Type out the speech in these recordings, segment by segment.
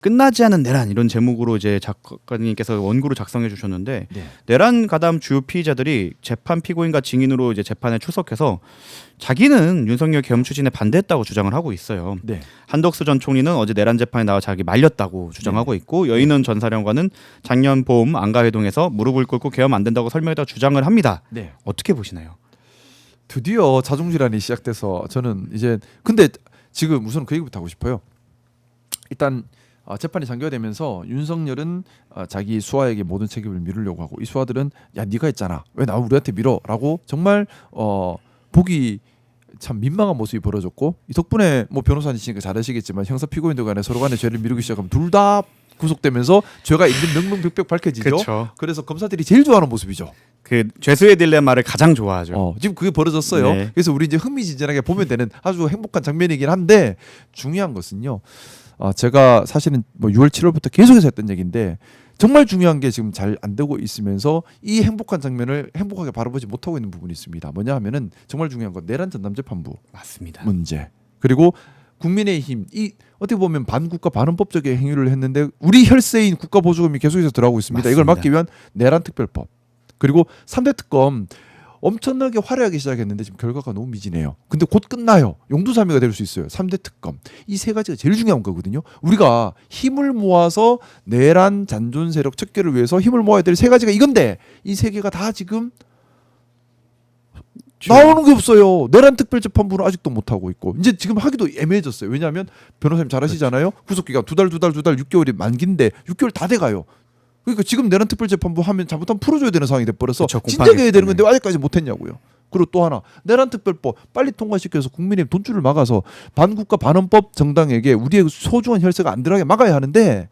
끝나지 않은 내란 이런 제목으로 이제 작가님께서 원고를 작성해 주셨는데 네. 내란 가담 주요 피의자들이 재판 피고인과 증인으로 이제 재판에 출석해서 자기는 윤석열 계엄 추진에 반대했다고 주장을 하고 있어요. 네. 한덕수 전 총리는 어제 내란 재판에 나와 자기 말렸다고 주장하고 있고 여인은 전 사령관은 작년 봄 안가회동에서 무릎을 꿇고 계엄 안 된다고 설명했다고 주장을 합니다. 네. 어떻게 보시나요? 드디어 자중질환이 시작돼서 저는 이제 근데 지금 우선 그 얘기부터 하고 싶어요. 일단 재판이 장기화되면서 윤석열은 자기 수하에게 모든 책임을 미루려고 하고 이 수하들은 야 네가 했잖아 왜 나 우리한테 밀어라고 정말 보기 참 민망한 모습이 벌어졌고 이 덕분에 뭐 변호사니시니까 잘 아시겠지만 형사 피고인들 간에 서로 간에 죄를 미루기 시작하면 둘 다 구속되면서 죄가 있는 명명백백 밝혀지죠. 그쵸. 그래서 검사들이 제일 좋아하는 모습이죠. 그 죄수의 딜레마를 가장 좋아하죠. 지금 그게 벌어졌어요. 네. 그래서 우리 이제 흥미진진하게 보면 되는 아주 행복한 장면이긴 한데 중요한 것은요. 제가 사실은 뭐 6월 7월부터 계속해서 했던 얘기인데 정말 중요한 게 지금 잘 안 되고 있으면서 이 행복한 장면을 행복하게 바라보지 못하고 있는 부분이 있습니다. 뭐냐 하면은 정말 중요한 건 내란 전담재판부 맞습니다. 문제 그리고 국민의힘 이 어떻게 보면 반국가 반헌법적인 행위를 했는데 우리 혈세인 국가보조금이 계속해서 들어가고 있습니다. 맞습니다. 이걸 막기 위한 내란 특별법 그리고 3대 특검 엄청나게 화려하게 시작했는데 지금 결과가 너무 미진해요. 근데 곧 끝나요. 용두사미가 될 수 있어요. 3대 특검. 이 세 가지가 제일 중요한 거거든요. 우리가 힘을 모아서 내란 잔존 세력 척결을 위해서 힘을 모아야 될 세 가지가 이건데 이 세 개가 다 지금 나오는 게 없어요. 내란 특별재판부는 아직도 못 하고 있고 이제 지금 하기도 애매해졌어요. 왜냐하면 변호사님 잘 아시잖아요. 구속기간 2달 6개월이 만기인데 6개월 다 돼가요. 그러니까 지금 내란 특별재판부 하면 잘못하면 풀어줘야 되는 상황이 돼버려서 진작에 해야 되는 건데 아직까지 못했냐고요. 그리고 또 하나 내란 특별법 빨리 통과시켜서 국민의 돈줄을 막아서 반국가 반헌법 정당에게 우리의 소중한 혈세가 안 들어가게 막아야 하는데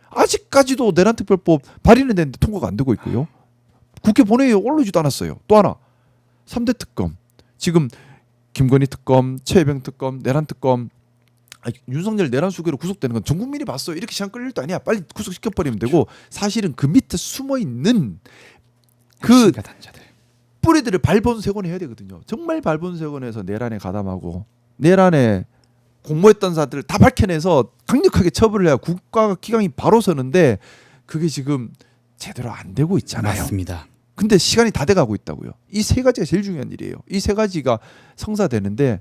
아직까지도 내란 특별법 발의는 됐는데 통과가 안 되고 있고요. 국회 본회의에 올라오지도 않았어요. 또 하나 3대 특검 지금 김건희 특검, 최혜병 특검, 내란 특검 윤석열 내란 수괴로 구속되는 건 전 국민이 봤어요. 이렇게 시간 끌릴 도 아니야. 빨리 구속시켜버리면 되고 사실은 그 밑에 숨어있는 그 뿌리들을 발본색원해야 되거든요. 정말 발본색원해서 내란에 가담하고 내란에 공모했던 사람들을 다 밝혀내서 강력하게 처벌을 해야 국가 기강이 바로 서는데 그게 지금 제대로 안 되고 있잖아요. 맞습니다. 근데 시간이 다 돼가고 있다고요. 이 세 가지가 제일 중요한 일이에요. 이 세 가지가 성사되는데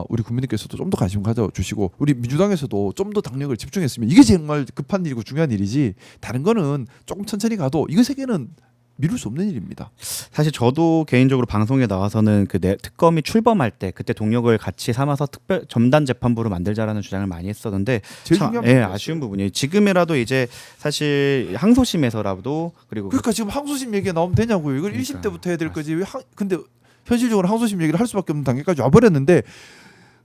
우리 국민들께서도 좀 더 관심 가져주시고 우리 민주당에서도 좀 더 당력을 집중했으면 이게 정말 급한 일이고 중요한 일이지 다른 거는 조금 천천히 가도 이거 세 개는 미룰 수 없는 일입니다. 사실 저도 개인적으로 방송에 나와서는 그 특검이 출범할 때 그때 동력을 같이 삼아서 특별 전담 재판부를 만들자라는 주장을 많이 했었는데 제일 중요한 아쉬운 부분이 지금이라도 이제 사실 항소심에서라도 그리고 그러니까 지금 항소심 얘기가 나오면 되냐고요. 이걸 1심 때부터 해야 될 거지. 근데 현실적으로 항소심 얘기를 할 수밖에 없는 단계까지 와버렸는데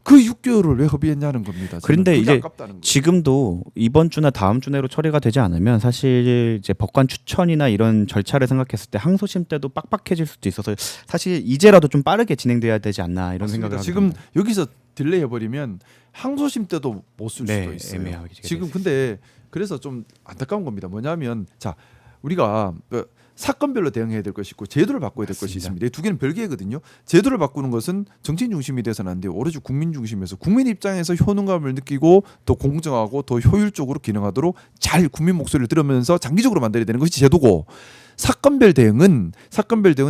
그 6개월을 왜 허비했냐는 겁니다. 그런데 이제 아깝다는 지금도 이번 주나 다음 주 내로 처리가 되지 않으면 사실 이제 법관 추천이나 이런 절차를 생각했을 때 항소심 때도 빡빡해질 수도 있어서 사실 이제라도 좀 빠르게 진행돼야 되지 않나 이런 생각을 하게 지금 됩니다. 여기서 딜레이 해버리면 항소심 때도 못 쓸 수도 있어요. 애매하게 지금 근데 그래서 좀 안타까운 겁니다. 뭐냐면 자 우리가 사건별로 대응해야 될 것이 있고 제도를 바꿔야 될 것이 있습니다. 이 두 개는 별개거든요. 제도를 바꾸는 것은 정치인 중심이 돼서는 안 돼요. 오로지 국민 중심에서 국민 입장에서 효능감을 느끼고 더 공정하고 더 효율적으로 기능하도록 잘 국민 목소리를 들으면서 장기적으로 만들어야 되는 것이 제도고 사건별 대응은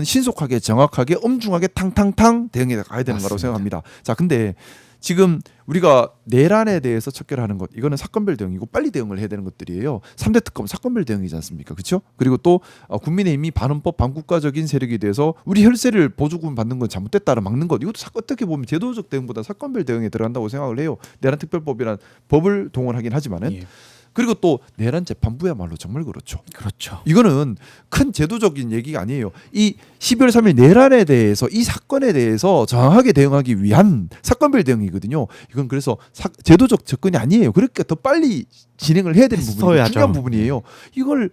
신속하게 정확하게 엄중하게 탕탕탕 대응해 가야 되는 거라고 생각합니다. 자 근데 지금 우리가 내란에 대해서 척결하는 것 이거는 사건별 대응이고 빨리 대응을 해야 되는 것들이에요. 3대 특검 사건별 대응이지 않습니까? 그렇죠? 그리고 또 국민의힘이 반헌법 반국가적인 세력에 대해서 우리 혈세를 보조금 받는 건 잘못됐다를 막는 것 이것도 어떻게 보면 제도적 대응보다 사건별 대응에 들어간다고 생각을 해요. 내란 특별법이란 법을 동원하긴 하지만은 예. 그리고 또 내란 재판부야말로 정말 그렇죠. 그렇죠. 이거는 큰 제도적인 얘기가 아니에요. 이 12월 3일 내란에 대해서 이 사건에 대해서 정확하게 대응하기 위한 사건별 대응이거든요. 이건 그래서 제도적 접근이 아니에요. 그러니까 더 빨리 진행을 해야 되는 부분이 중요한 부분이에요. 이걸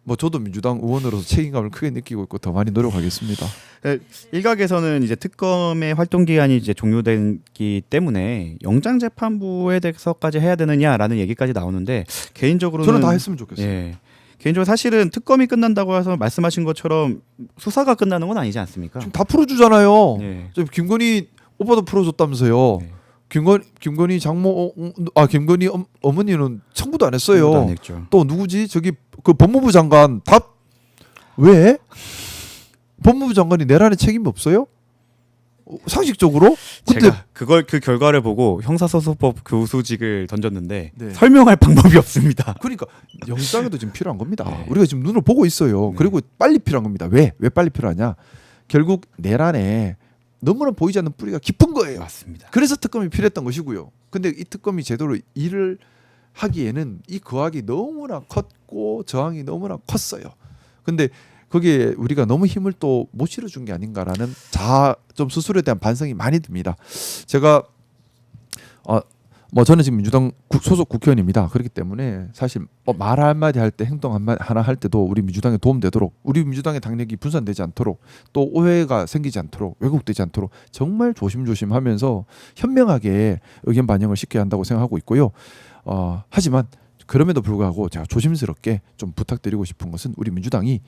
뭐 저도 민주당 의원으로서 책임감을 크게 느끼고 있고 더 많이 노력하겠습니다. 일각에서는 이제 특검의 활동 기간이 이제 종료되기 때문에 영장 재판부에 대해서까지 해야 되느냐라는 얘기까지 나오는데 개인적으로는 저는 다 했으면 좋겠어요. 예. 개인적으로 사실은 특검이 끝난다고 해서 말씀하신 것처럼 수사가 끝나는 건 아니지 않습니까? 지금 다 풀어주잖아요. 예. 김건희 오빠도 풀어줬다면서요. 네. 김건희 장모 김건희 어머니는 청구도 안 했어요. 청구도 안 했죠. 또 누구지? 저기 그 법무부 장관 답 왜? 법무부 장관이 내란에 책임이 없어요? 상식적으로? 근데 제가 그 결과를 보고 형사소송법 교수직을 던졌는데 네. 설명할 방법이 없습니다. 그러니까 영장에도 지금 필요한 겁니다. 네. 우리가 지금 눈을 보고 있어요. 네. 그리고 빨리 필요한 겁니다. 왜 빨리 필요하냐? 결국 내란에 너무나 보이지 않는 뿌리가 깊은 거예요. 맞습니다. 그래서 특검이 필요했던 것이고요. 근데 이 특검이 제대로 일을 하기에는 이 거학이 너무나 컸고 저항이 너무나 컸어요. 근데 거기에 우리가 너무 힘을 또 못 실어준 게 아닌가라는 좀 스스로에 대한 반성이 많이 듭니다. 제가 뭐 저는 지금 민주당 소속 국회의원입니다. 그렇기 때문에 사실 말 한마디 할 때 행동 하나 할 때도 우리 민주당에 도움되도록 우리 민주당의 당력이 분산되지 않도록 또 오해가 생기지 않도록 왜곡되지 않도록 정말 조심조심하면서 현명하게 의견 반영을 시켜야 한다고 생각하고 있고요. 하지만 그럼에도 불구하고 제가 조심스럽게 좀 부탁드리고 싶은 것은 우리 민주당이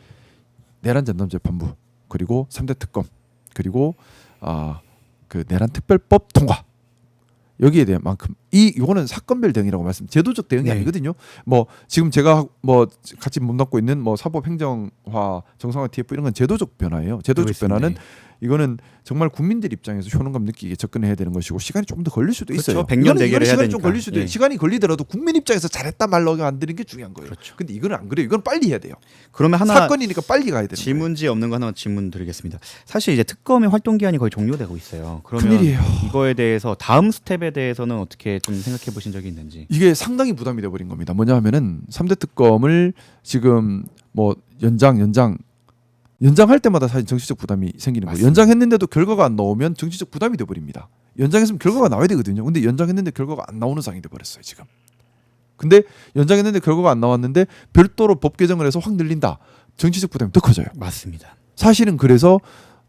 내란 전담재판부 그리고 3대 특검 그리고 그 내란 특별법 통과 여기에 대한 만큼 이거는 사건별 대응이라고 제도적 대응이 네. 아니거든요. 뭐 지금 제가 뭐 같이 몸담고 있는 뭐 사법 행정화 정상화 TF 이런 건 제도적 변화예요. 제도적 변화는 이거는 정말 국민들 입장에서 효능감 느끼게 접근해야 되는 것이고 시간이 조금 더 걸릴 수도 그렇죠. 있어요. 100년 이거는 대결을 해야 시간이 좀 되니까. 걸릴 수도 예. 시간이 걸리더라도 국민 입장에서 잘했다 말로 만드는 게 중요한 거예요. 그렇죠. 근데 이거는 안 그래요. 이건 빨리 해야 돼요. 그러면 하나 사건이니까 빨리 가야 되는 거예요. 질문지 없는 거 하나 질문 드리겠습니다. 사실 이제 특검의 활동 기한이 거의 종료되고 있어요. 그러면 큰일이에요. 이거에 대해서 다음 스텝에 대해서는 어떻게 좀 생각해 보신 적이 있는지. 이게 상당히 부담이 돼 버린 겁니다. 뭐냐 하면은 3대 특검을 지금 뭐 연장할 때마다 사실 정치적 부담이 생기는 거예요. 맞습니다. 연장했는데도 결과가 안 나오면 정치적 부담이 돼 버립니다. 연장했으면 결과가 나와야 되거든요. 근데 연장했는데 결과가 안 나오는 상황이 돼 버렸어요, 지금. 근데 연장했는데 결과가 안 나왔는데 별도로 법 개정을 해서 확 늘린다. 정치적 부담이 더 커져요. 맞습니다. 사실은 그래서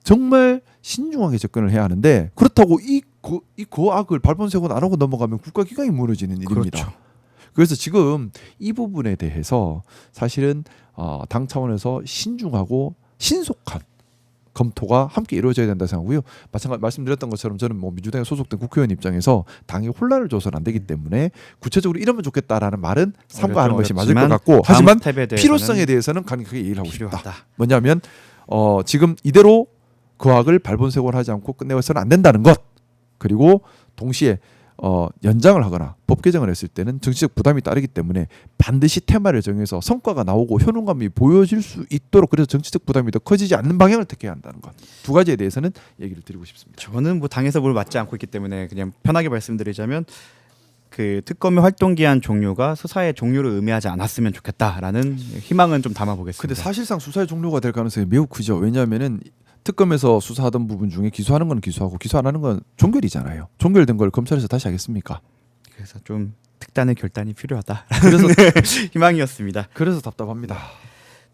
정말 신중하게 접근을 해야 하는데 그렇다고 이 고악을 발본색원 안 하고 넘어가면 국가기강이 무너지는 일입니다. 그렇죠. 그래서 지금 이 부분에 대해서 사실은 당 차원에서 신중하고 신속한 검토가 함께 이루어져야 된다 생각하고요. 마찬가지 말씀드렸던 것처럼 저는 뭐 민주당에 소속된 국회의원 입장에서 당에 혼란을 줘서는 안 되기 때문에 구체적으로 이러면 좋겠다라는 말은 삼가하는 것이 맞을 것 같고 하지만 필요성에 대해서는 강력하게 얘기를 하고 싶다. 필요하다. 뭐냐면 지금 이대로 거학을 발본색원하지 않고 끝내서는 안 된다는 것 그리고 동시에 연장을 하거나 법 개정을 했을 때는 정치적 부담이 따르기 때문에 반드시 테마를 정해서 성과가 나오고 효능감이 보여질 수 있도록 그래서 정치적 부담이 더 커지지 않는 방향을 택해야 한다는 것 두 가지에 대해서는 얘기를 드리고 싶습니다. 저는 뭐 당에서 뭘 맞지 않고 있기 때문에 그냥 편하게 말씀드리자면 그 특검의 활동 기한 종료가 수사의 종료를 의미하지 않았으면 좋겠다라는 희망은 좀 담아보겠습니다. 근데 사실상 수사의 종료가 될 가능성이 매우 크죠. 왜냐하면은 특검에서 수사하던 부분 중에 기소하는 건 기소하고 기소 안 하는 건 종결이잖아요. 종결된 걸 검찰에서 다시 하겠습니까? 그래서 좀 특단의 결단이 필요하다. 그래서 희망이었습니다. 그래서 답답합니다.